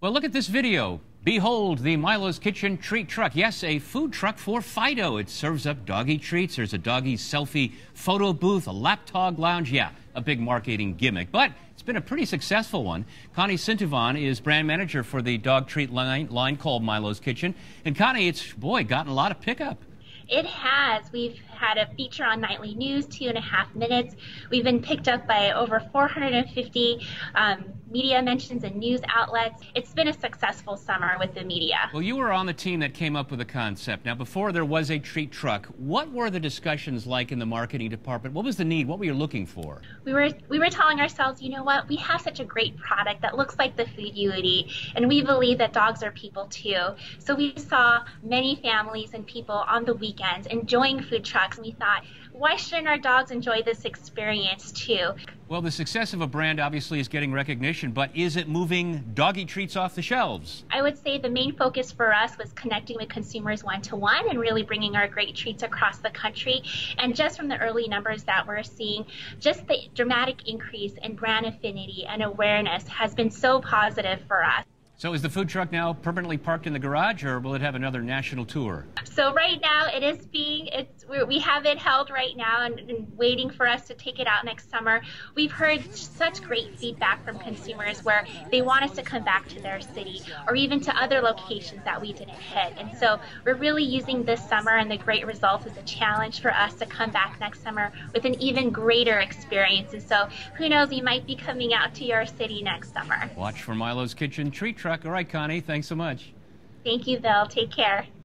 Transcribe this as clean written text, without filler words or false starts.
Well, look at this video. Behold the Milo's Kitchen treat truck. Yes, a food truck for Fido. It serves up doggy treats. There's a doggy selfie photo booth, a lapdog lounge. Yeah, a big marketing gimmick, but it's been a pretty successful one. Connie Sintuvan is brand manager for the dog treat line called Milo's Kitchen. And Connie, it's, boy, gotten a lot of pickup. It has. We've had a feature on Nightly News, 2.5 minutes. We've been picked up by over 450 media mentions and news outlets. It's been a successful summer with the media. Well, you were on the team that came up with the concept. Now, before there was a treat truck, what were the discussions like in the marketing department? What was the need? What were you looking for? We were telling ourselves, you know what, we have such a great product that looks like the food you would eat, and we believe that dogs are people too. So we saw many families and people on the weekends enjoying food trucks, and we thought, why shouldn't our dogs enjoy this experience too? Well, the success of a brand obviously is getting recognition, but is it moving doggy treats off the shelves? I would say the main focus for us was connecting with consumers one-to-one and really bringing our great treats across the country. And just from the early numbers that we're seeing, just the dramatic increase in brand affinity and awareness has been so positive for us. So is the food truck now permanently parked in the garage, or will it have another national tour? So right now it is we have it held right now and waiting for us to take it out next summer. We've heard such great feedback from consumers where they want us to come back to their city or even to other locations that we didn't hit. And so we're really using this summer and the great results as a challenge for us to come back next summer with an even greater experience. And so who knows, we might be coming out to your city next summer. Watch for Milo's Kitchen treat truck. All right, Connie, thanks so much. Thank you, Bill. Take care.